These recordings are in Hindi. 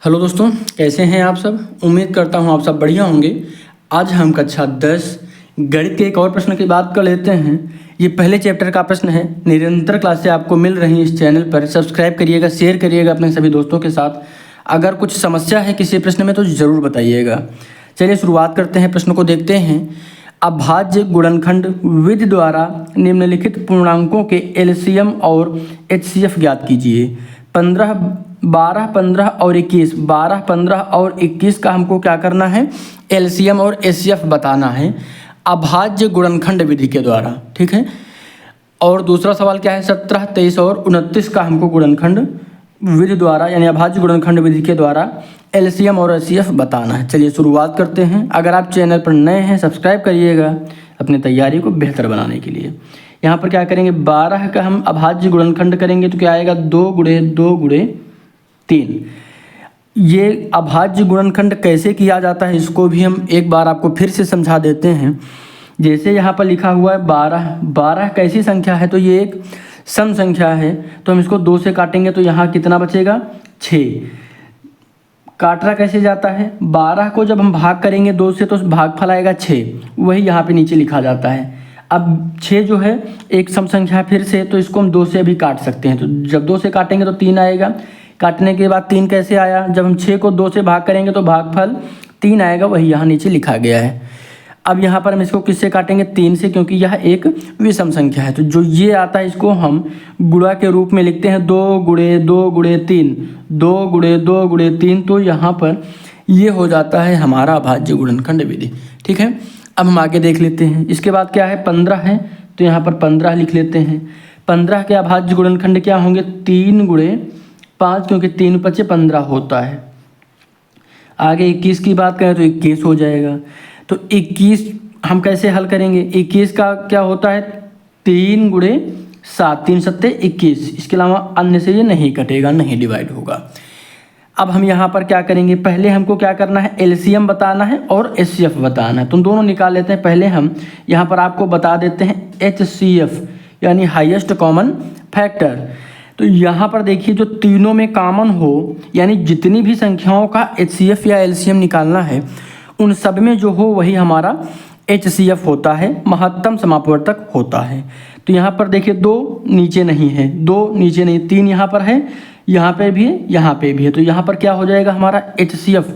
हेलो दोस्तों, कैसे हैं आप सब। उम्मीद करता हूं आप सब बढ़िया होंगे। आज हम कक्षा 10 गणित के एक और प्रश्न की बात कर लेते हैं। ये पहले चैप्टर का प्रश्न है। निरंतर क्लासें आपको मिल रही इस चैनल पर। सब्सक्राइब करिएगा, शेयर करिएगा अपने सभी दोस्तों के साथ। अगर कुछ समस्या है किसी प्रश्न में तो ज़रूर बताइएगा। चलिए शुरुआत करते हैं, प्रश्न को देखते हैं। अभाज्य गुणनखंड विधि द्वारा निम्नलिखित पूर्णांकों के एलसीएम और एचसीएफ ज्ञात कीजिए। 12, 15 और 21, 12, 15 और 21 का हमको क्या करना है, एलसीएम और एचसीएफ बताना है अभाज्य गुणनखंड विधि के द्वारा। ठीक है। और दूसरा सवाल क्या है, 17, 23 और 29 का हमको गुणनखंड विधि द्वारा यानी अभाज्य गुणनखंड विधि के द्वारा एलसीएम और एचसीएफ बताना है। चलिए शुरुआत करते हैं। अगर आप चैनल पर नए हैं सब्सक्राइब करिएगा अपनी तैयारी को बेहतर बनाने के लिए। यहाँ पर क्या करेंगे, 12 का हम अभाज्य गुणनखंड करेंगे तो क्या आएगा, 2 गुणे 2 गुणे 3। ये अभाज्य गुणनखंड कैसे किया जाता है इसको भी हम एक बार आपको फिर से समझा देते हैं। जैसे यहाँ पर लिखा हुआ है 12, 12 कैसी संख्या है, तो ये एक सम संख्या है। तो हम इसको 2 से काटेंगे तो यहाँ कितना बचेगा, 6। काटना कैसे जाता है, 12 को जब हम भाग करेंगे 2 से तो भागफल आएगा 6, वही यहाँ पे नीचे लिखा जाता है। अब 6 जो है एक सम संख्या फिर से, तो इसको हम 2 से भी काट सकते हैं। तो जब 2 से काटेंगे तो 3 आएगा। काटने के बाद 3 कैसे आया, जब हम 6 को 2 से भाग करेंगे तो भागफल 3 आएगा, वही यहाँ नीचे लिखा गया है। अब यहाँ पर हम इसको किससे काटेंगे, 3 से, क्योंकि यह एक विषम संख्या है। तो जो ये आता है इसको हम गुणा के रूप में लिखते हैं, 2 गुणे 2 गुणे 3, 2 गुणे 2 गुणे 3। तो यहाँ पर ये हो जाता है हमारा अभाज्य गुणनखंड विधि। ठीक है। अब हम आगे देख लेते हैं। इसके बाद क्या है, 15 है तो यहाँ पर 15 लिख लेते हैं। 15 के अभाज्य गुणनखंड क्या होंगे, 3 गुणे 5, क्योंकि 3 × 5 = 15 होता है। आगे 21 की बात करें तो 21 हो जाएगा। तो 21 हम कैसे हल करेंगे, 21 का क्या होता है, 3 गुणे 7, 3 7 21। इसके अलावा अन्य से ये नहीं कटेगा, नहीं डिवाइड होगा। अब हम यहाँ पर क्या करेंगे, पहले हमको क्या करना है, एलसीएम बताना है और एचसीएफ बताना है। तो दोनों निकाल लेते हैं। पहले हम यहाँ पर आपको बता देते हैं एचसीएफ यानी हाईएस्ट कॉमन फैक्टर। तो यहाँ पर देखिए जो तीनों में कॉमन हो, यानी जितनी भी संख्याओं का एचसीएफ या एलसीएम निकालना है उन सब में जो हो वही हमारा एचसीएफ होता है, महत्तम समापवर्तक होता है। तो यहाँ पर देखिए 2 नीचे नहीं है, 2 नीचे नहीं, 3 यहाँ पर है, यहाँ पे भी है, यहाँ पे भी है। तो यहाँ पर क्या हो जाएगा हमारा एचसीएफ,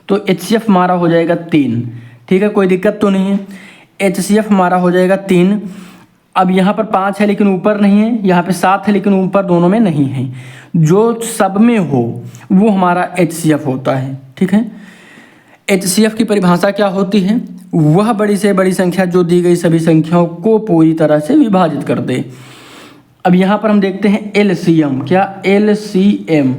तो एचसीएफ हमारा हो जाएगा 3। ठीक है, कोई दिक्कत तो नहीं है। एचसीएफ हमारा हो जाएगा 3। अब यहाँ पर 5 है लेकिन ऊपर नहीं है, यहाँ पे 7 है लेकिन ऊपर दोनों में नहीं है। जो सब में हो वो हमारा एचसीएफ होता है। ठीक है। एचसीएफ की परिभाषा क्या होती है, वह बड़ी से बड़ी संख्या जो दी गई सभी संख्याओं को पूरी तरह से विभाजित कर दे। अब यहाँ पर हम देखते हैं एलसीएम, क्या एलसीएम।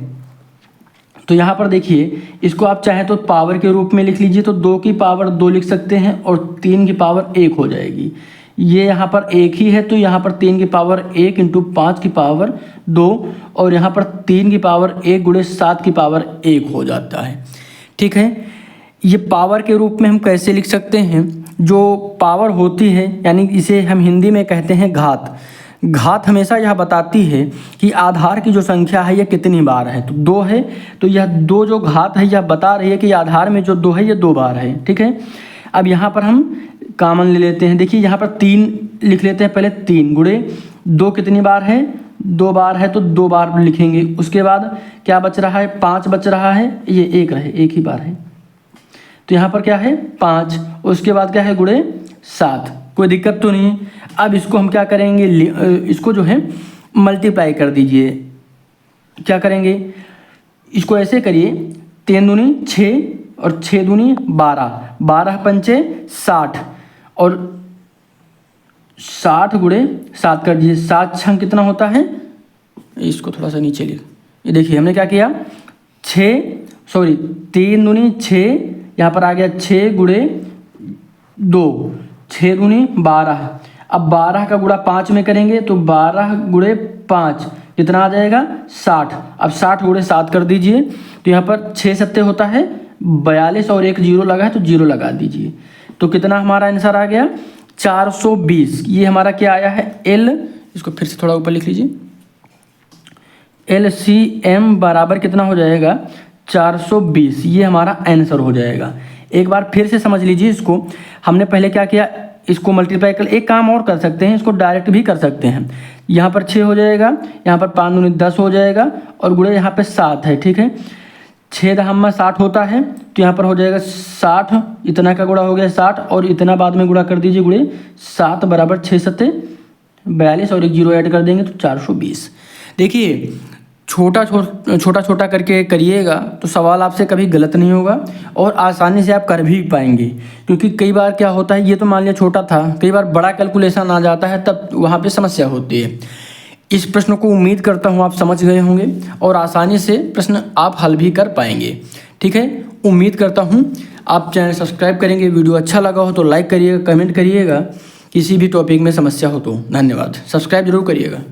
तो यहाँ पर देखिए इसको आप चाहे तो पावर के रूप में लिख लीजिए, तो 2 की पावर 2 लिख सकते हैं और 3 की पावर 1 हो जाएगी। ये यहाँ पर 1 ही है तो यहाँ पर 3 की पावर 1 × 5 की पावर 2 और यहाँ पर 3 की पावर 1 गुणे 7 की पावर 1 हो जाता है। ठीक है। ये पावर के रूप में हम कैसे लिख सकते हैं, जो पावर होती है यानी इसे हम हिंदी में कहते हैं घात। घात हमेशा यह बताती है कि आधार की जो संख्या है यह कितनी बार है। तो 2 है तो यह 2 जो घात है यह बता रही है कि आधार में जो 2 है यह 2 बार है। ठीक है। अब यहाँ पर हम कॉमन ले लेते हैं। देखिए यहाँ पर 3 लिख लेते हैं पहले, 3 गुणे 2 कितनी बार है, 2 बार है तो 2 बार लिखेंगे। उसके बाद क्या बच रहा है, 5 बच रहा है, ये 1 रहे, 1 ही बार है तो यहाँ पर क्या है 5। उसके बाद क्या है गुणे 7, कोई दिक्कत तो नहीं। अब इसको हम क्या करेंगे, इसको जो है मल्टीप्लाई कर दीजिए। क्या करेंगे, इसको ऐसे करिए, 3 दूनी 6 और 6 दूनी 12, 12 पंचे 60 और 60 गुणे 7 कर दीजिए। 7 छंग कितना होता है, इसको थोड़ा सा नीचे लिख, ये देखिए हमने क्या किया, 3 दूनी 6, यहाँ पर आ गया 6 गुणे 2, 6 दूनी 12। अब 12 का गुणा 5 में करेंगे तो 12 गुणे 5 कितना आ जाएगा, 60। अब 60 गुणे 7 कर दीजिए तो यहाँ पर 6 7 होता है 42 और 1 0 लगा है तो 0 लगा दीजिए। तो कितना हमारा आंसर आ गया, 420। ये हमारा क्या आया है, एल, इसको फिर से थोड़ा ऊपर लिख लीजिए, LCM बराबर कितना हो जाएगा, 420, ये हमारा आंसर हो जाएगा। एक बार फिर से समझ लीजिए इसको। हमने पहले क्या किया, इसको मल्टीप्लाई कर, एक काम और कर सकते हैं, इसको डायरेक्ट भी कर सकते हैं। यहाँ पर 6 हो जाएगा, यहाँ पर 5 दूनी 10 हो जाएगा और गुणे यहाँ पे 7 है, ठीक है। 6 दहम्मा 60 होता है, तो यहाँ पर हो जाएगा 60, इतना का गुणा हो गया 60 और इतना बाद में गुणा कर दीजिए, गुणे 7 बराबर 6 सत्ते 42 और एक जीरो ऐड कर देंगे तो 420। देखिए छोटा छोटा करके करिएगा तो सवाल आपसे कभी गलत नहीं होगा और आसानी से आप कर भी पाएंगे। क्योंकि कई बार क्या होता है, ये तो मान लिया छोटा था, कई बार बड़ा कैलकुलेशन आ जाता है, तब वहाँ पे समस्या होती है। इस प्रश्न को उम्मीद करता हूँ आप समझ गए होंगे और आसानी से प्रश्न आप हल भी कर पाएंगे। ठीक है, उम्मीद करता हूँ आप चैनल सब्सक्राइब करेंगे। वीडियो अच्छा लगा हो तो लाइक करिएगा, कमेंट करिएगा, किसी भी टॉपिक में समस्या हो तो। धन्यवाद, सब्सक्राइब जरूर करिएगा।